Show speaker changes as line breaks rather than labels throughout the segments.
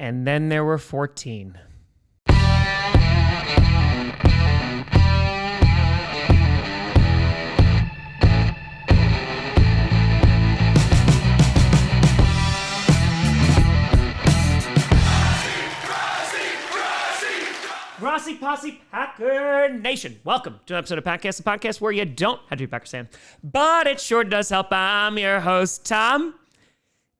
And then there were 14. Grossi Posse Packer Nation. Welcome to an episode of Podcast, the podcast where you don't have to be a Packers fan, but it sure does help. I'm your host, Tom.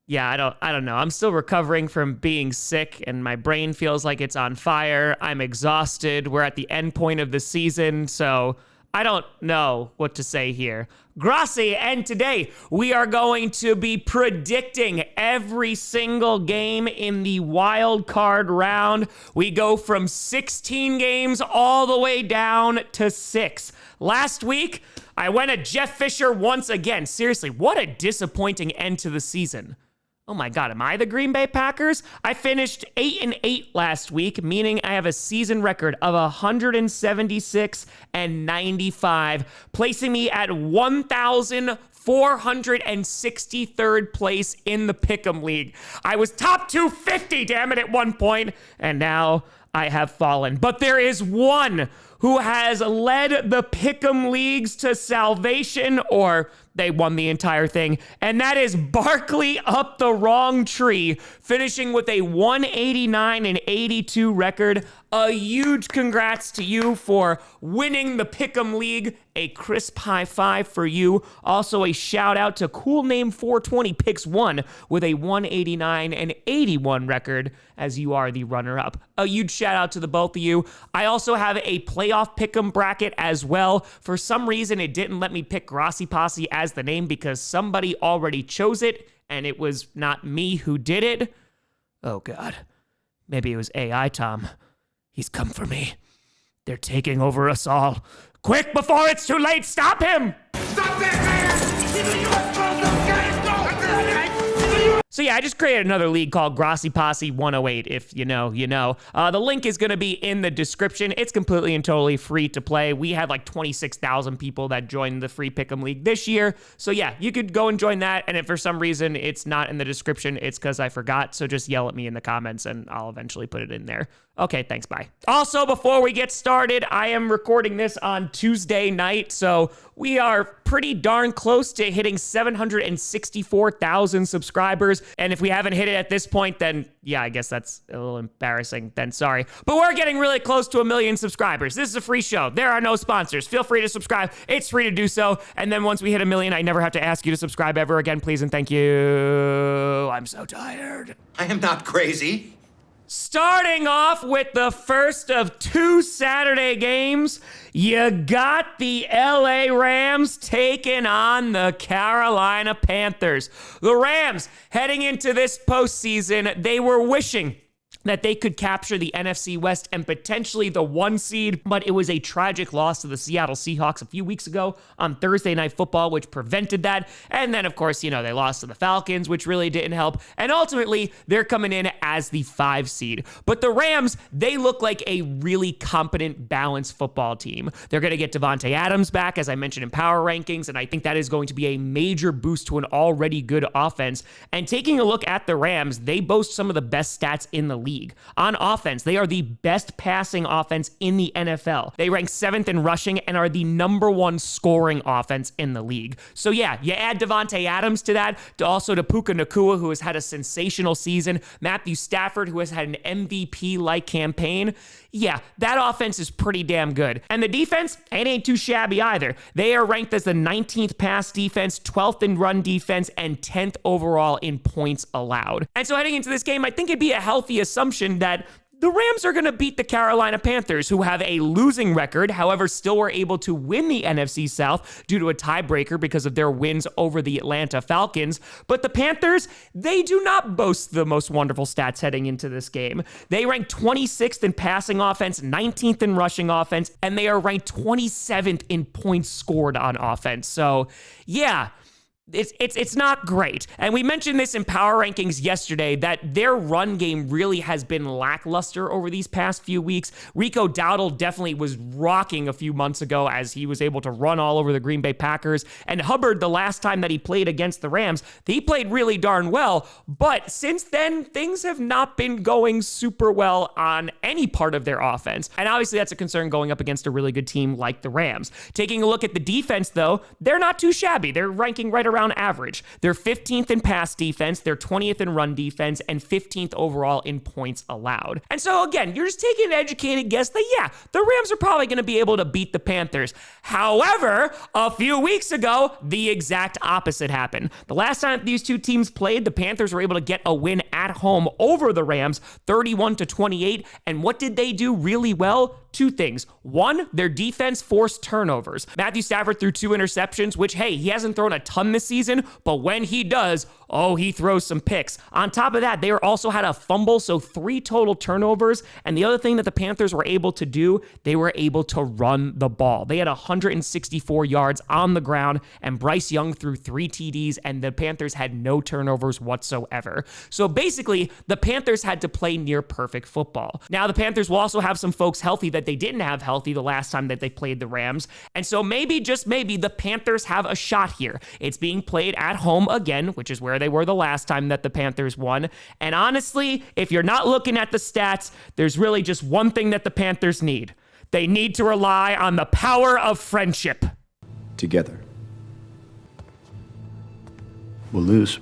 Yeah, I don't know. I'm still recovering from being sick, and my brain feels like it's on fire. I'm exhausted. We're at the end point of the season, so I don't know what to say here. Grossi, and today we are going to be predicting every single game in the wild card round. We go from 16 games all the way down to 6. Last week, I went at Jeff Fisher once again. Seriously, what a disappointing end to the season. Oh my God, am I the Green Bay Packers? I finished 8-8 last week, meaning I have a season record of 176-95, placing me at 1,463rd place in the Pick'em League. I was top 250, damn it, at one point, and now I have fallen. But there is one who has led the Pick'em Leagues to salvation, or they won the entire thing, and that is Barkley up the wrong tree, finishing with a 189-82 record. A huge congrats to you for winning the Pick'em League. A crisp high five for you. Also a shout out to Cool Name 420 Picks 1 with a 189-81 record, as you are the runner-up. A huge shout out to the both of you. I also have a playoff Pick'em bracket as well. For some reason, it didn't let me pick Grossi Posse as the name because somebody already chose it, and it was not me who did it. Oh God, maybe it was AI Tom. He's come for me. They're taking over us all. Quick, before it's too late, stop him!
Stop that man!
So yeah, I just created another league called Grossi Posse 108. If you know, you know. The link is going to be in the description. It's completely and totally free to play. We had like 26,000 people that joined the free Pick'em League this year. So yeah, you could go and join that. And if for some reason it's not in the description, it's because I forgot. So just yell at me in the comments and I'll eventually put it in there. Okay, thanks, bye. Also, before we get started, I am recording this on Tuesday night, so we are pretty darn close to hitting 764,000 subscribers, and if we haven't hit it at this point, then yeah, I guess that's a little embarrassing, then sorry. But we're getting really close to 1 million subscribers. This is a free show. There are no sponsors. Feel free to subscribe. It's free to do so, and then once we hit 1 million, I never have to ask you to subscribe ever again, please and thank you. I'm so tired.
I am not crazy.
Starting off with the first of 2 Saturday games, you got the LA Rams taking on the Carolina Panthers. The Rams, heading into this postseason, they were wishing that they could capture the NFC West and potentially the 1 seed, but it was a tragic loss to the Seattle Seahawks a few weeks ago on Thursday Night Football, which prevented that. And then, of course, they lost to the Falcons, which really didn't help. And ultimately, they're coming in as the 5 seed. But the Rams, they look like a really competent, balanced football team. They're going to get Davante Adams back, as I mentioned in Power Rankings, and I think that is going to be a major boost to an already good offense. And taking a look at the Rams, they boast some of the best stats in the league. On offense, they are the best passing offense in the NFL. They rank 7th in rushing and are the number 1 scoring offense in the league. So yeah, you add Davante Adams to that, to Puka Nacua, who has had a sensational season, Matthew Stafford, who has had an MVP-like campaign. Yeah, that offense is pretty damn good. And the defense, it ain't too shabby either. They are ranked as the 19th pass defense, 12th in run defense, and 10th overall in points allowed. And so heading into this game, I think it'd be a healthy assumption that the Rams are going to beat the Carolina Panthers, who have a losing record, however, still were able to win the NFC South due to a tiebreaker because of their wins over the Atlanta Falcons. But the Panthers, they do not boast the most wonderful stats heading into this game. They rank 26th in passing offense, 19th in rushing offense, and they are ranked 27th in points scored on offense. So, yeah, it's not great. And we mentioned this in power rankings yesterday that their run game really has been lackluster over these past few weeks. Rico Dowdle definitely was rocking a few months ago as he was able to run all over the Green Bay Packers. And Hubbard, the last time that he played against the Rams, he played really darn well. But since then, things have not been going super well on any part of their offense. And obviously that's a concern going up against a really good team like the Rams. Taking a look at the defense, though, they're not too shabby. They're ranking right around average. They're 15th in pass defense, they're 20th in run defense, and 15th overall in points allowed. And so again, you're just taking an educated guess that yeah, the Rams are probably going to be able to beat the Panthers. However, a few weeks ago, the exact opposite happened. The last time these two teams played, the Panthers were able to get a win at home over the Rams, 31-28. And what did they do really well? Two things. One, their defense forced turnovers. Matthew Stafford threw 2 interceptions, which, hey, he hasn't thrown a ton this season, but when he does, oh, he throws some picks. On top of that, they also had a fumble, so 3 total turnovers. And the other thing that the Panthers were able to do, they were able to run the ball. They had 164 yards on the ground, and Bryce Young threw 3 TDs, and the Panthers had no turnovers whatsoever. So basically, the Panthers had to play near perfect football. Now, the Panthers will also have some folks healthy that they didn't have healthy the last time that they played the Rams. And so maybe, just maybe, the Panthers have a shot here. It's being played at home again, which is where they were the last time that the Panthers won. And honestly, if you're not looking at the stats, there's really just one thing that the Panthers need. They need to rely on the power of friendship.
Together. We'll lose.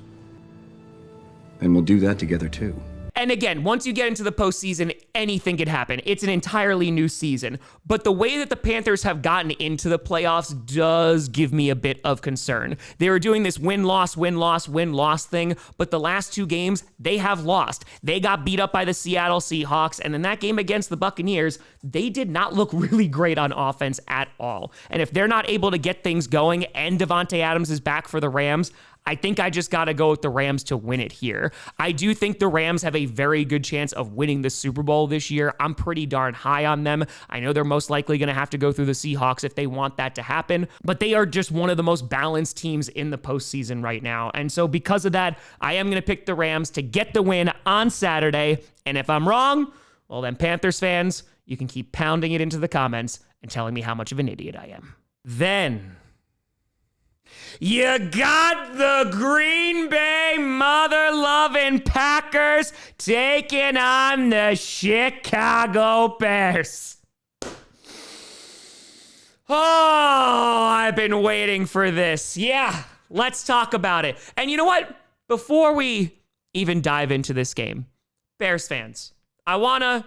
And we'll do that together too.
And again, once you get into the postseason, anything can happen. It's an entirely new season. But the way that the Panthers have gotten into the playoffs does give me a bit of concern. They were doing this win-loss, win-loss, win-loss thing, but the last 2 games, they have lost. They got beat up by the Seattle Seahawks, and in that game against the Buccaneers, they did not look really great on offense at all. And if they're not able to get things going and Devontae Adams is back for the Rams, I think I just got to go with the Rams to win it here. I do think the Rams have a very good chance of winning the Super Bowl this year. I'm pretty darn high on them. I know they're most likely going to have to go through the Seahawks if they want that to happen, but they are just one of the most balanced teams in the postseason right now. And so because of that, I am going to pick the Rams to get the win on Saturday. And if I'm wrong, well then, Panthers fans, you can keep pounding it into the comments and telling me how much of an idiot I am. Then you got the Green Bay mother-loving Packers taking on the Chicago Bears. Oh, I've been waiting for this. Yeah, let's talk about it. And you know what? Before we even dive into this game, Bears fans, I wanna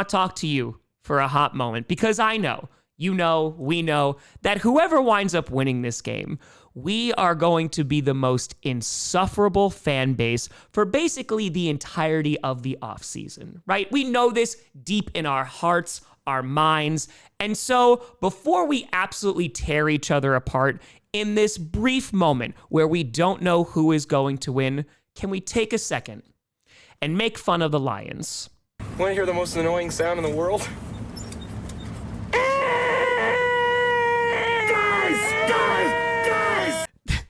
talk to you for a hot moment because I know, you know, we know that whoever winds up winning this game, we are going to be the most insufferable fan base for basically the entirety of the offseason, right? We know this deep in our hearts, our minds. And so before we absolutely tear each other apart in this brief moment where we don't know who is going to win, can we take a second and make fun of the Lions?
Want to hear the most annoying sound in the world?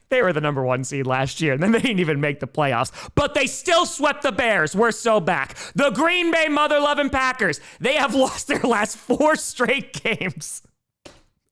They were the number 1 seed last year, and then they didn't even make the playoffs. But they still swept the Bears. We're so back. The Green Bay mother-loving Packers, they have lost their last 4 straight games.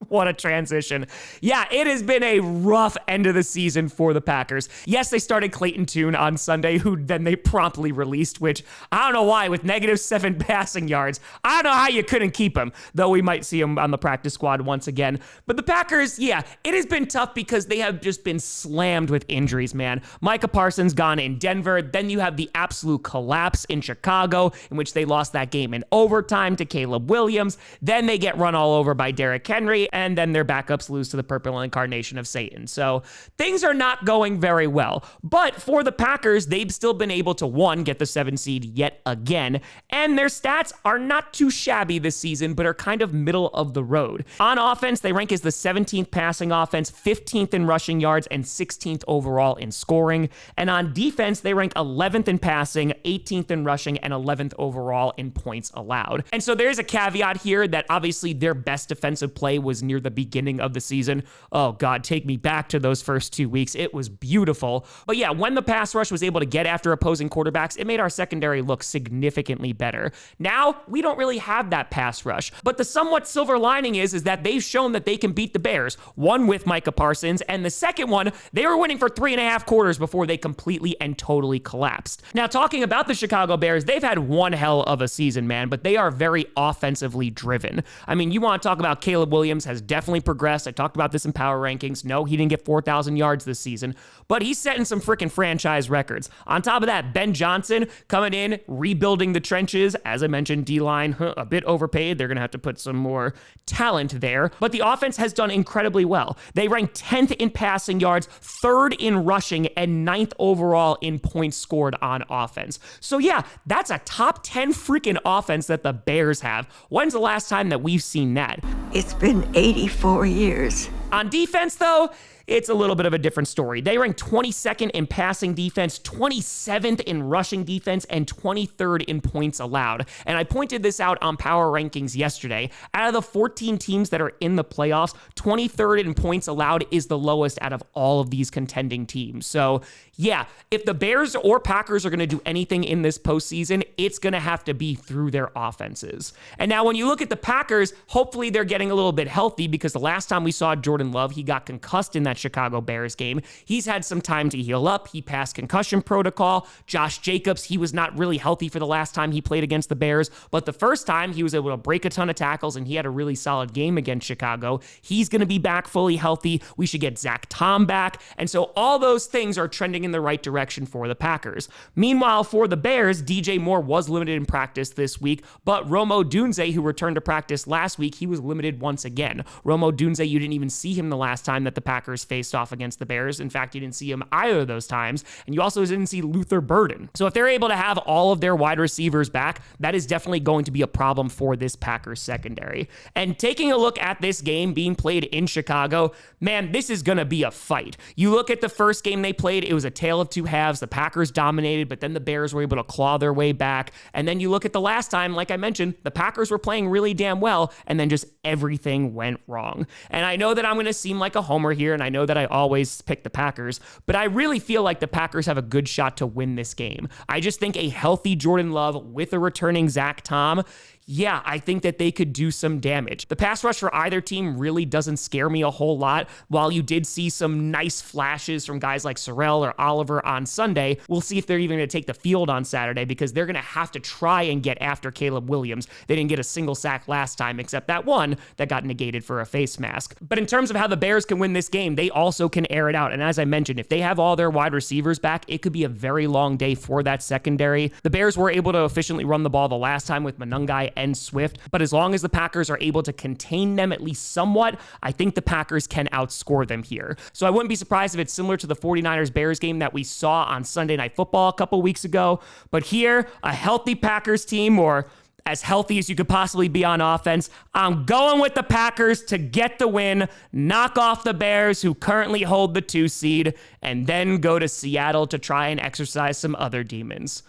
What a transition. Yeah, it has been a rough end of the season for the Packers. Yes, they started Clayton Tune on Sunday, who then they promptly released, which I don't know why, with -7 passing yards. I don't know how you couldn't keep him, though we might see him on the practice squad once again. But the Packers, yeah, it has been tough because they have just been slammed with injuries, man. Micah Parsons gone in Denver. Then you have the absolute collapse in Chicago, in which they lost that game in overtime to Caleb Williams. Then they get run all over by Derrick Henry, and then their backups lose to the purple incarnation of Satan. So things are not going very well. But for the Packers, they've still been able to, 1, get the 7 seed yet again, and their stats are not too shabby this season, but are kind of middle of the road. On offense, they rank as the 17th passing offense, 15th in rushing yards, and 16th overall in scoring. And on defense, they rank 11th in passing, 18th in rushing, and 11th overall in points allowed. And so there's a caveat here that obviously their best defensive play was near the beginning of the season. Oh God, take me back to those first 2 weeks. It was beautiful. But yeah, when the pass rush was able to get after opposing quarterbacks, it made our secondary look significantly better. Now, we don't really have that pass rush. But the somewhat silver lining is that they've shown that they can beat the Bears. One with Micah Parsons, and the second one, they were winning for 3.5 quarters before they completely and totally collapsed. Now, talking about the Chicago Bears, they've had one hell of a season, man, but they are very offensively driven. I mean, you want to talk about Caleb Williams has definitely progressed. I talked about this in power rankings. No, he didn't get 4,000 yards this season, but he's setting some freaking franchise records. On top of that, Ben Johnson coming in, rebuilding the trenches. As I mentioned, D-line, a bit overpaid. They're going to have to put some more talent there, but the offense has done incredibly well. They rank 10th in passing yards, 3rd in rushing, and 9th overall in points scored on offense. So yeah, that's a top 10 freaking offense that the Bears have. When's the last time that we've seen that?
It's been 84 years.
On defense, though, it's a little bit of a different story. They rank 22nd in passing defense, 27th in rushing defense, and 23rd in points allowed. And I pointed this out on power rankings yesterday. Out of the 14 teams that are in the playoffs, 23rd in points allowed is the lowest out of all of these contending teams. So yeah, if the Bears or Packers are going to do anything in this postseason, it's going to have to be through their offenses. And now when you look at the Packers, hopefully they're getting a little bit healthy, because the last time we saw Jordan Love, he got concussed in that Chicago Bears game. He's had some time to heal up. He passed concussion protocol. Josh Jacobs, he was not really healthy for the last time he played against the Bears, but the first time he was able to break a ton of tackles and he had a really solid game against Chicago. He's going to be back fully healthy. We should get Zach Tom back. And so all those things are trending in the right direction for the Packers. Meanwhile, for the Bears, DJ Moore was limited in practice this week, but Romo Dunze, who returned to practice last week, he was limited once again. Romo Dunze, you didn't even see him the last time that the Packers faced off against the Bears. In fact, you didn't see him either of those times, and you also didn't see Luther Burden. So if they're able to have all of their wide receivers back, that is definitely going to be a problem for this Packers secondary. And taking a look at this game being played in Chicago, man, this is going to be a fight. You look at the first game they played, it was a tale of two halves. The Packers dominated, but then the Bears were able to claw their way back. And then you look at the last time, like I mentioned, the Packers were playing really damn well, and then just everything went wrong. And I know that I'm going to seem like a homer here, and I know that I always pick the Packers, but I really feel like the Packers have a good shot to win this game. I just think a healthy Jordan Love with a returning Zach Tom, yeah, I think that they could do some damage. The pass rush for either team really doesn't scare me a whole lot. While you did see some nice flashes from guys like Sorrell or Oliver on Sunday, we'll see if they're even going to take the field on Saturday, because they're going to have to try and get after Caleb Williams. They didn't get a single sack last time, except that one that got negated for a face mask. But in terms of how the Bears can win this game, they also can air it out. And as I mentioned, if they have all their wide receivers back, it could be a very long day for that secondary. The Bears were able to efficiently run the ball the last time with Monangai and Swift, but as long as the Packers are able to contain them at least somewhat, I think the Packers can outscore them here. So I wouldn't be surprised if it's similar to the 49ers-Bears game that we saw on Sunday Night Football a couple weeks ago, but here, a healthy Packers team, or as healthy as you could possibly be on offense, I'm going with the Packers to get the win, knock off the Bears, who currently hold the 2 seed, and then go to Seattle to try and exercise some other demons.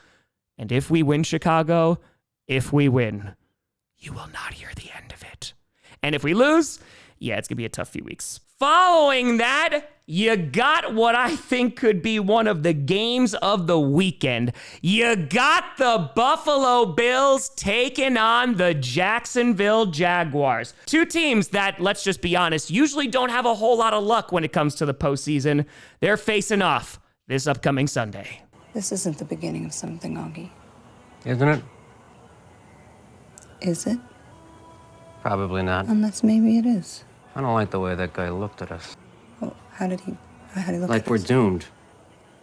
And if we win, Chicago, if we win, you will not hear the end of it. And if we lose, yeah, it's going to be a tough few weeks. Following that, you got what I think could be one of the games of the weekend. You got the Buffalo Bills taking on the Jacksonville Jaguars. 2 teams that, let's just be honest, usually don't have a whole lot of luck when it comes to the postseason. They're facing off this upcoming Sunday.
This isn't the beginning of something, Augie.
Isn't it?
Is it?
Probably not.
Unless maybe it is.
I don't like the way that guy looked at us.
Well, how did he look
Like
at
we're
us?
doomed.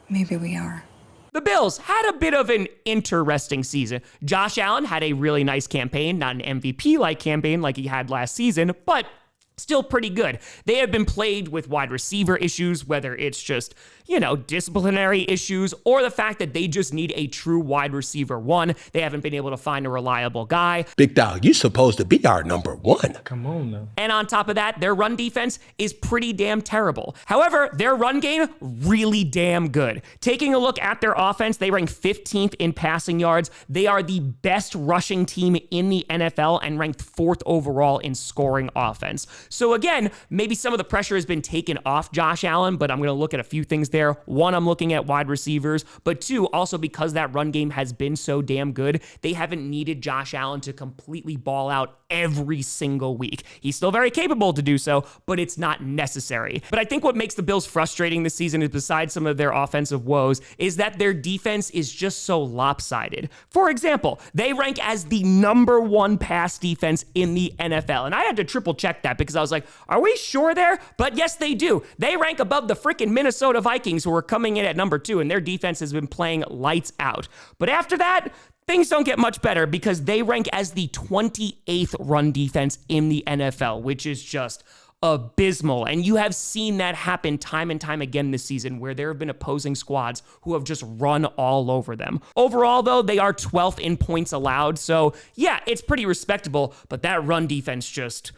Maybe we are.
The Bills had a bit of an interesting season. Josh Allen had a really nice campaign, not an MVP-like campaign like he had last season, but still pretty good. They have been plagued with wide receiver issues, whether it's just, disciplinary issues, or the fact that they just need a true wide receiver one. They haven't been able to find a reliable guy.
Big dog, you supposed to be our number 1.
Come on now.
And on top of that, their run defense is pretty damn terrible. However, their run game, really damn good. Taking a look at their offense, they rank 15th in passing yards. They are the best rushing team in the NFL and ranked 4th overall in scoring offense. So again, maybe some of the pressure has been taken off Josh Allen, but I'm going to look at a few things there. One, I'm looking at wide receivers, but two, also because that run game has been so damn good, they haven't needed Josh Allen to completely ball out every single week. He's still very capable to do so, but it's not necessary. But I think what makes the Bills frustrating this season is, besides some of their offensive woes, is that their defense is just so lopsided. For example, they rank as the number one pass defense in the NFL. And I had to triple check that because I was like, are we sure there? But yes, they do. They rank above the freaking Minnesota Vikings, who are coming in at number 2, and their defense has been playing lights out. But after that, things don't get much better because they rank as the 28th run defense in the NFL, which is just abysmal. And you have seen that happen time and time again this season, where there have been opposing squads who have just run all over them. Overall, though, they are 12th in points allowed. So yeah, it's pretty respectable, but that run defense just...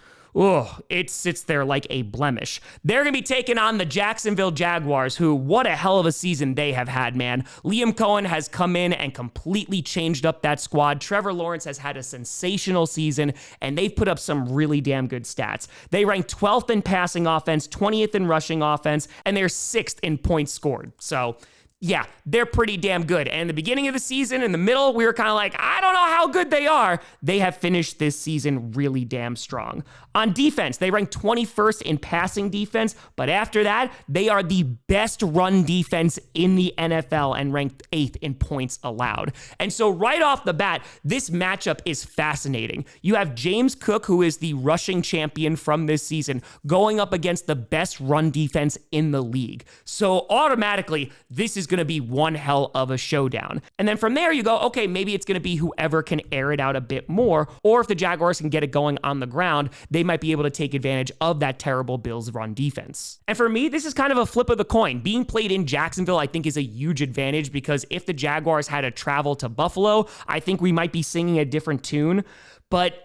it sits there like a blemish. They're going to be taking on the Jacksonville Jaguars, who, what a hell of a season they have had, man. Liam Cohen has come in and completely changed up that squad. Trevor Lawrence has had a sensational season, and they've put up some really damn good stats. They rank 12th in passing offense, 20th in rushing offense, and they're 6th in points scored. So... yeah, they're pretty damn good. And in the beginning of the season, in the middle, we were kind of like, I don't know how good they are. They have finished this season really damn strong. On defense, they rank 21st in passing defense, but after that, they are the best run defense in the NFL and ranked 8th in points allowed. And so right off the bat, this matchup is fascinating. You have James Cook, who is the rushing champion from this season, going up against the best run defense in the league. So automatically, this is going to be one hell of a showdown. And then from there, you go, okay, maybe it's going to be whoever can air it out a bit more, or if the Jaguars can get it going on the ground, they might be able to take advantage of that terrible Bills run defense. And for me, this is kind of a flip of the coin. Being played in Jacksonville, I think, is a huge advantage, because if the Jaguars had to travel to Buffalo, I think we might be singing a different tune. But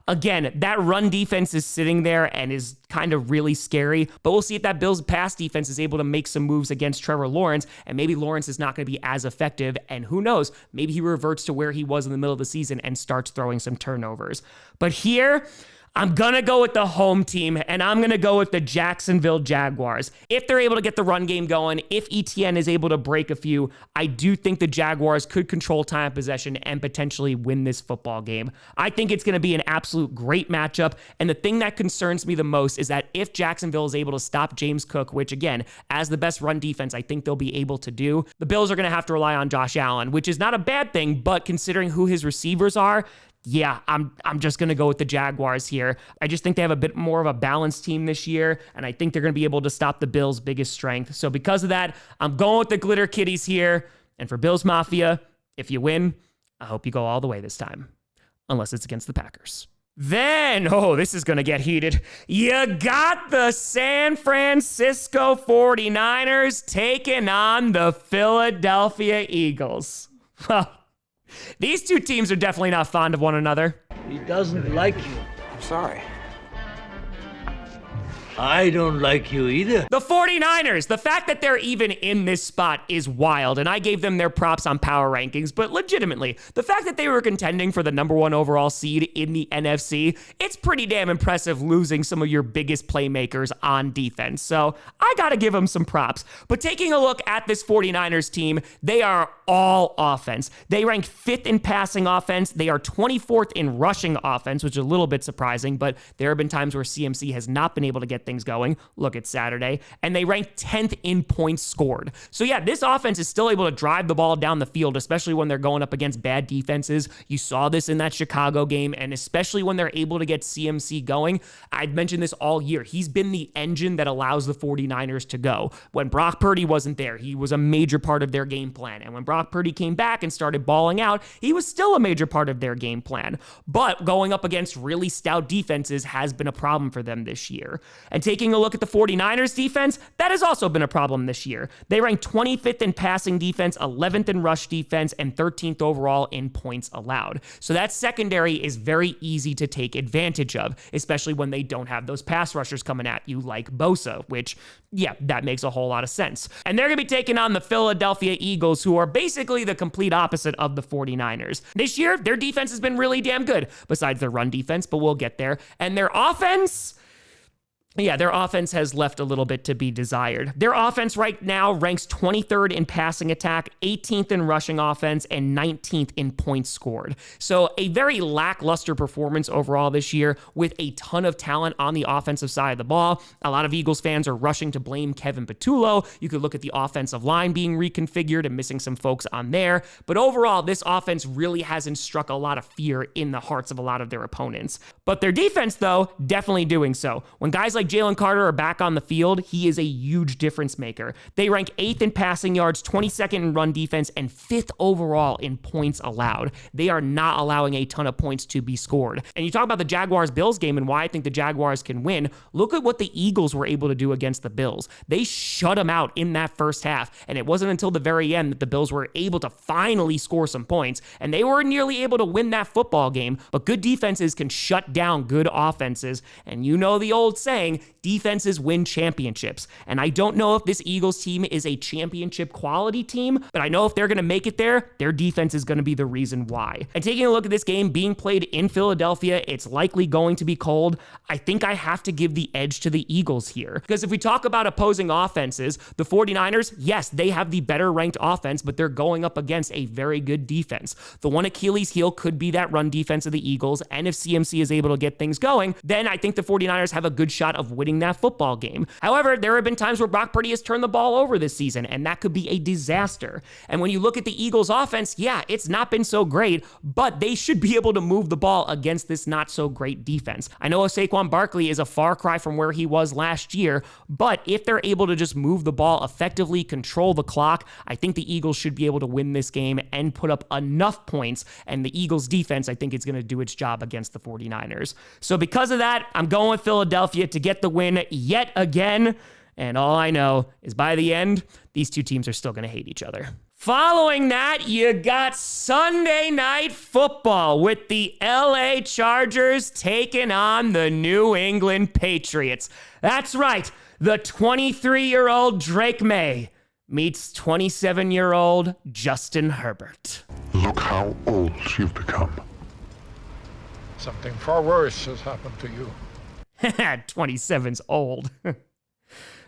again, that run defense is sitting there and is kind of really scary, but we'll see if that Bills pass defense is able to make some moves against Trevor Lawrence, and maybe Lawrence is not going to be as effective, and who knows, maybe he reverts to where he was in the middle of the season and starts throwing some turnovers. But here, I'm going to go with the home team, and I'm going to go with the Jacksonville Jaguars. If they're able to get the run game going, if ETN is able to break a few, I do think the Jaguars could control time of possession and potentially win this football game. I think it's going to be an absolute great matchup, and the thing that concerns me the most is that if Jacksonville is able to stop James Cook, which again, as the best run defense I think they'll be able to do, the Bills are going to have to rely on Josh Allen, which is not a bad thing, but considering who his receivers are, yeah, I'm just going to go with the Jaguars here. I just think they have a bit more of a balanced team this year, and I think they're going to be able to stop the Bills' biggest strength. So because of that, I'm going with the Glitter Kitties here. And for Bills Mafia, if you win, I hope you go all the way this time. Unless it's against the Packers. Then, this is going to get heated. You got the San Francisco 49ers taking on the Philadelphia Eagles. Well, these two teams are definitely not fond of one another.
He doesn't like you.
I'm sorry.
I don't like you either.
The 49ers, the fact that they're even in this spot is wild, and I gave them their props on power rankings, but legitimately, the fact that they were contending for the number 1 overall seed in the NFC, it's pretty damn impressive losing some of your biggest playmakers on defense, so I gotta give them some props. But taking a look at this 49ers team, they are all offense. They rank 5th in passing offense, they are 24th in rushing offense, which is a little bit surprising, but there have been times where CMC has not been able to get things going. Look at Saturday. And they rank 10th in points scored. So yeah, this offense is still able to drive the ball down the field, especially when they're going up against bad defenses. You saw this in that Chicago game, and especially when they're able to get CMC going. I've mentioned this all year. He's been the engine that allows the 49ers to go. When Brock Purdy wasn't there, he was a major part of their game plan. And when Brock Purdy came back and started balling out, he was still a major part of their game plan. But going up against really stout defenses has been a problem for them this year. And taking a look at the 49ers defense, that has also been a problem this year. They rank 25th in passing defense, 11th in rush defense, and 13th overall in points allowed. So that secondary is very easy to take advantage of, especially when they don't have those pass rushers coming at you like Bosa, which, yeah, that makes a whole lot of sense. And they're going to be taking on the Philadelphia Eagles, who are basically the complete opposite of the 49ers. This year, their defense has been really damn good, besides their run defense, but we'll get there. And their offense... yeah, their offense has left a little bit to be desired. Their offense right now ranks 23rd in passing attack, 18th in rushing offense, and 19th in points scored. So a very lackluster performance overall this year with a ton of talent on the offensive side of the ball. A lot of Eagles fans are rushing to blame Kevin Patullo. You could look at the offensive line being reconfigured and missing some folks on there. But overall, this offense really hasn't struck a lot of fear in the hearts of a lot of their opponents. But their defense, though, definitely doing so. When guys like Jalen Carter are back on the field, he is a huge difference maker. They rank 8th in passing yards, 22nd in run defense, and 5th overall in points allowed. They are not allowing a ton of points to be scored. And you talk about the Jaguars-Bills game and why I think the Jaguars can win. Look at what the Eagles were able to do against the Bills. They shut them out in that first half, and it wasn't until the very end that the Bills were able to finally score some points, and they were nearly able to win that football game. But good defenses can shut down good offenses, and you know the old saying, defenses win championships. And I don't know if this Eagles team is a championship quality team, but I know if they're going to make it there, their defense is going to be the reason why. And taking a look at this game being played in Philadelphia, it's likely going to be cold. I think I have to give the edge to the Eagles here. Because if we talk about opposing offenses, the 49ers, yes, they have the better ranked offense, but they're going up against a very good defense. The one Achilles heel could be that run defense of the Eagles, and if CMC is able to get things going, then I think the 49ers have a good shot of winning that football game. However, there have been times where Brock Purdy has turned the ball over this season, and that could be a disaster. And when you look at the Eagles offense, yeah, it's not been so great, but they should be able to move the ball against this not so great defense. I know Saquon Barkley is a far cry from where he was last year, but if they're able to just move the ball effectively, control the clock, I think the Eagles should be able to win this game and put up enough points, and the Eagles defense, I think, is going to do its job against the 49ers. So because of that, I'm going with Philadelphia to get the win yet again, and all I know is by the end, these two teams are still going to hate each other. Following that, you got Sunday Night Football with the LA Chargers taking on the New England Patriots. That's right, the 23-year-old Drake May meets 27-year-old Justin Herbert.
Look how old you've become.
Something far worse has happened to you.
27's old.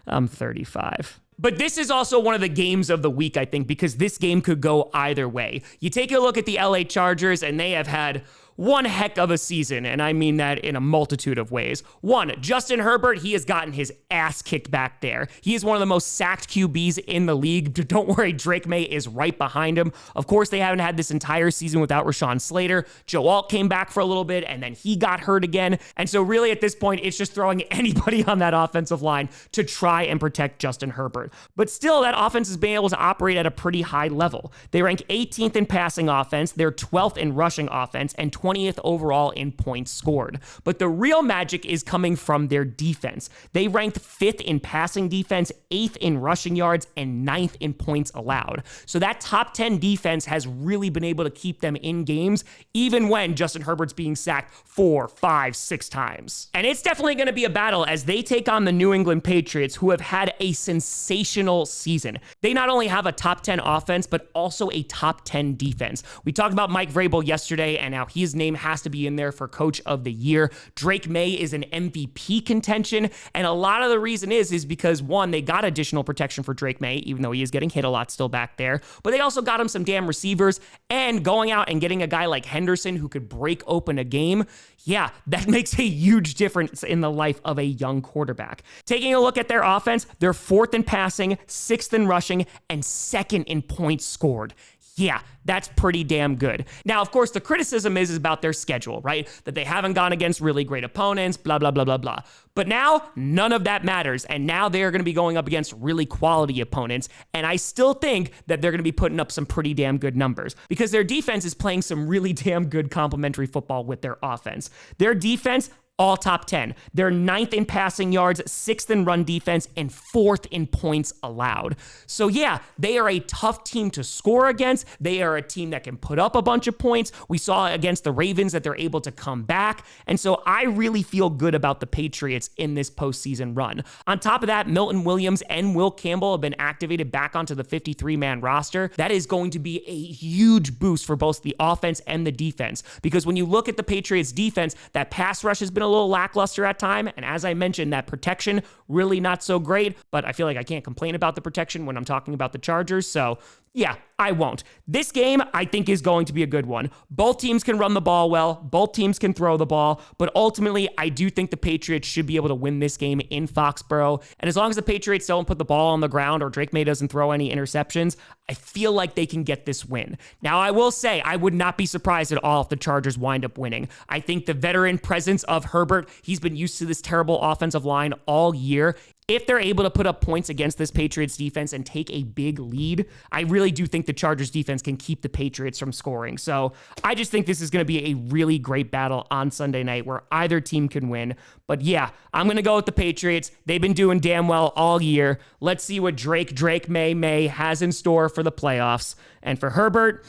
I'm 35. But this is also one of the games of the week, I think, because this game could go either way. You take a look at the LA Chargers, and they have had one heck of a season, and I mean that in a multitude of ways. One, Justin Herbert, he has gotten his ass kicked back there. He is one of the most sacked QBs in the league. Don't worry, Drake May is right behind him. Of course, they haven't had this entire season without Rashawn Slater. Joe Alt came back for a little bit, and then he got hurt again. And so really at this point, it's just throwing anybody on that offensive line to try and protect Justin Herbert. But still, that offense has been able to operate at a pretty high level. They rank 18th in passing offense, they're 12th in rushing offense, and 20th overall in points scored. But the real magic is coming from their defense. They ranked 5th in passing defense, 8th in rushing yards, and 9th in points allowed. So that top 10 defense has really been able to keep them in games, even when Justin Herbert's being sacked 4, 5, 6 times. And it's definitely going to be a battle as they take on the New England Patriots, who have had a sensational season. They not only have a top 10 offense, but also a top 10 defense. We talked about Mike Vrabel yesterday, and now his name has to be in there for Coach of the Year. Drake May is an MVP contention, and a lot of the reason is because, one, they got additional protection for Drake May, even though he is getting hit a lot still back there, but they also got him some damn receivers, and going out and getting a guy like Henderson who could break open a game, yeah, that makes a huge difference in the life of a young quarterback. Taking a look at their offense, they're 4th in passing, 6th in rushing, and 2nd in points scored. Yeah, that's pretty damn good. Now, of course, the criticism is about their schedule, right? That they haven't gone against really great opponents, blah, blah, blah, blah, blah. But now, none of that matters. And now they're going to be going up against really quality opponents. And I still think that they're going to be putting up some pretty damn good numbers because their defense is playing some really damn good complementary football with their offense. Their defense, all top 10. They're 9th in passing yards, 6th in run defense, and 4th in points allowed. So yeah, they are a tough team to score against. They are a team that can put up a bunch of points. We saw against the Ravens that they're able to come back. And so I really feel good about the Patriots in this postseason run. On top of that, Milton Williams and Will Campbell have been activated back onto the 53-man roster. That is going to be a huge boost for both the offense and the defense, because when you look at the Patriots defense, that pass rush has been a little lackluster at time. And as I mentioned, that protection really not so great, but I feel like I can't complain about the protection when I'm talking about the Chargers. So yeah, I won't. This game, I think, is going to be a good one. Both teams can run the ball well. Both teams can throw the ball. But ultimately, I do think the Patriots should be able to win this game in Foxborough. And as long as the Patriots don't put the ball on the ground or Drake May doesn't throw any interceptions, I feel like they can get this win. Now, I will say, I would not be surprised at all if the Chargers wind up winning. I think the veteran presence of Herbert, he's been used to this terrible offensive line all year. If they're able to put up points against this Patriots defense and take a big lead, I really do think the Chargers defense can keep the Patriots from scoring. So I just think this is going to be a really great battle on Sunday night where either team can win. But yeah, I'm going to go with the Patriots. They've been doing damn well all year. Let's see what Drake May has in store for the playoffs. And for Herbert,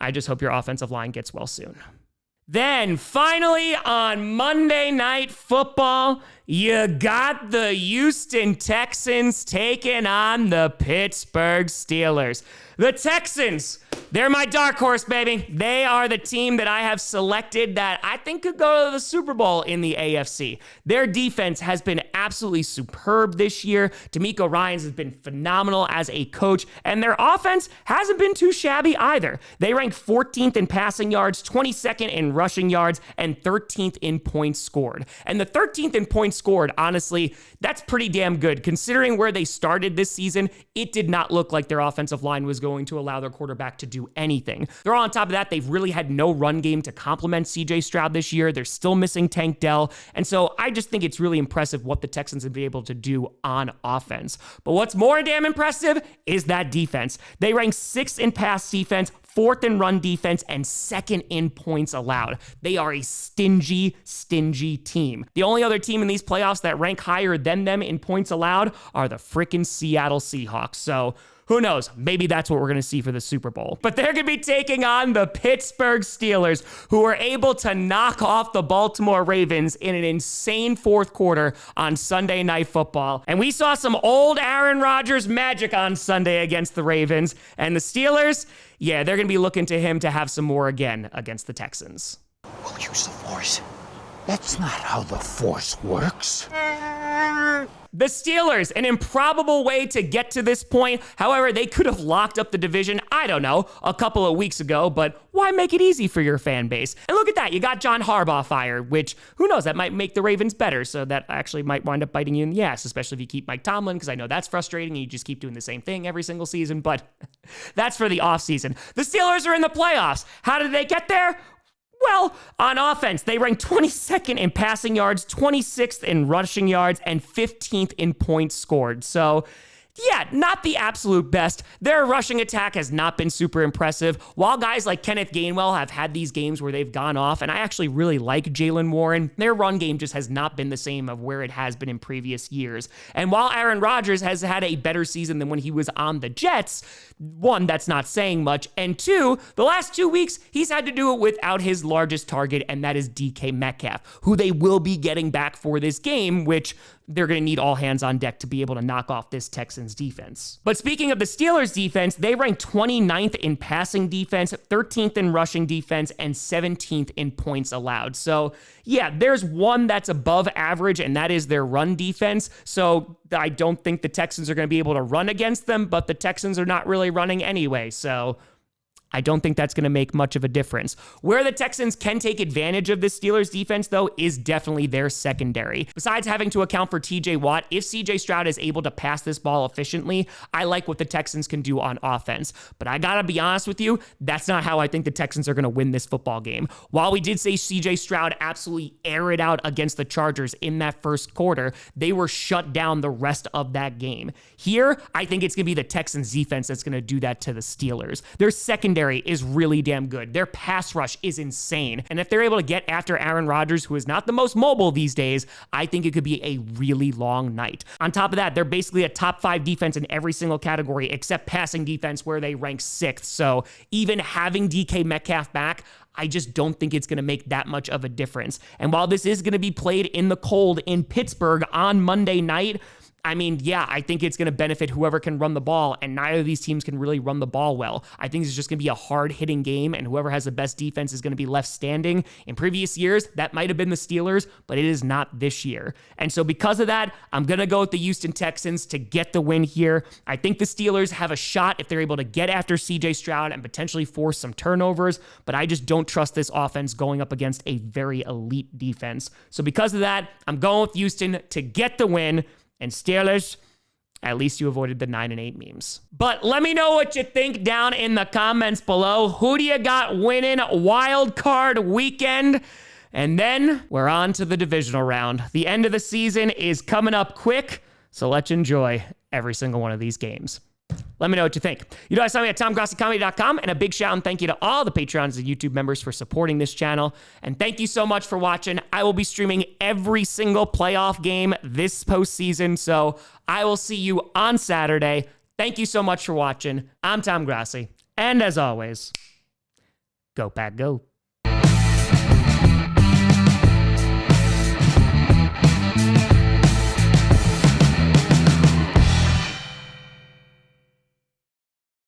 I just hope your offensive line gets well soon. Then finally on Monday Night Football, you got the Houston Texans taking on the Pittsburgh Steelers. The Texans, they're my dark horse, baby. They are the team that I have selected that I think could go to the Super Bowl in the AFC. Their defense has been absolutely superb this year. D'Amico Ryans has been phenomenal as a coach, and their offense hasn't been too shabby either. They rank 14th in passing yards, 22nd in rushing yards, and 13th in points scored. And the 13th in points scored, honestly, that's pretty damn good. Considering where they started this season, it did not look like their offensive line was going to allow their quarterback to do anything. They're on top of that, they've really had no run game to complement CJ Stroud this year. They're still missing Tank Dell. And so I just think it's really impressive what the Texans have been able to do on offense. But what's more damn impressive is that defense. They rank 6th in pass defense, 4th in run defense, and 2nd in points allowed. They are a stingy team. The only other team in these playoffs that rank higher than them in points allowed are the frickin' Seattle Seahawks. So who knows? Maybe that's what we're going to see for the Super Bowl. But they're going to be taking on the Pittsburgh Steelers, who were able to knock off the Baltimore Ravens in an insane fourth quarter on Sunday Night Football. And we saw some old Aaron Rodgers magic on Sunday against the Ravens. And the Steelers, yeah, they're going to be looking to him to have some more again against the Texans.
We'll use the Force. That's not how the Force works.
The Steelers, an improbable way to get to this point. However, they could have locked up the division, I don't know, a couple of weeks ago, but why make it easy for your fan base? And look at that, you got John Harbaugh fired, which, who knows, that might make the Ravens better, so that actually might wind up biting you in the ass, especially if you keep Mike Tomlin, because I know that's frustrating and you just keep doing the same thing every single season, but that's for the offseason. The Steelers are in the playoffs. How did they get there? Well, on offense, they rank 22nd in passing yards, 26th in rushing yards, and 15th in points scored. So, yeah, not the absolute best. Their rushing attack has not been super impressive. While guys like Kenneth Gainwell have had these games where they've gone off, and I actually really like Jalen Warren, their run game just has not been the same of where it has been in previous years. And while Aaron Rodgers has had a better season than when he was on the Jets, one, that's not saying much, and two, the last 2 weeks, he's had to do it without his largest target, and that is DK Metcalf, who they will be getting back for this game, which they're going to need all hands on deck to be able to knock off this Texans defense. But speaking of the Steelers defense, they rank 29th in passing defense, 13th in rushing defense, and 17th in points allowed. So yeah, there's one that's above average, and that is their run defense. So I don't think the Texans are going to be able to run against them, but the Texans are not really running anyway. So I don't think that's going to make much of a difference. Where the Texans can take advantage of this Steelers defense, though, is definitely their secondary. Besides having to account for TJ Watt, if CJ Stroud is able to pass this ball efficiently, I like what the Texans can do on offense. But I gotta be honest with you, that's not how I think the Texans are going to win this football game. While we did say CJ Stroud absolutely air it out against the Chargers in that first quarter, they were shut down the rest of that game. Here, I think it's going to be the Texans defense that's going to do that to the Steelers. Their secondary secondary is really damn good. Their pass rush is insane. And if they're able to get after Aaron Rodgers, who is not the most mobile these days, I think it could be a really long night. On top of that, they're basically a top 5 defense in every single category except passing defense, where they rank 6th. So even having DK Metcalf back, I just don't think it's going to make that much of a difference. And while this is going to be played in the cold in Pittsburgh on Monday night, I mean, yeah, I think it's going to benefit whoever can run the ball, and neither of these teams can really run the ball well. I think it's just going to be a hard-hitting game, and whoever has the best defense is going to be left standing. In previous years, that might have been the Steelers, but it is not this year. And so because of that, I'm going to go with the Houston Texans to get the win here. I think the Steelers have a shot if they're able to get after CJ Stroud and potentially force some turnovers, but I just don't trust this offense going up against a very elite defense. So because of that, I'm going with Houston to get the win. And Steelers, at least you avoided the 9-8 memes. But let me know what you think down in the comments below. Who do you got winning wild card weekend? And then we're on to the divisional round. The end of the season is coming up quick, so let's enjoy every single one of these games. Let me know what you think. You know, I saw me at TomGrossiComedy.com, and a big shout and thank you to all the Patreons and YouTube members for supporting this channel. And thank you so much for watching. I will be streaming every single playoff game this postseason, so I will see you on Saturday. Thank you so much for watching. I'm Tom Grossi, and as always, go Pack Go.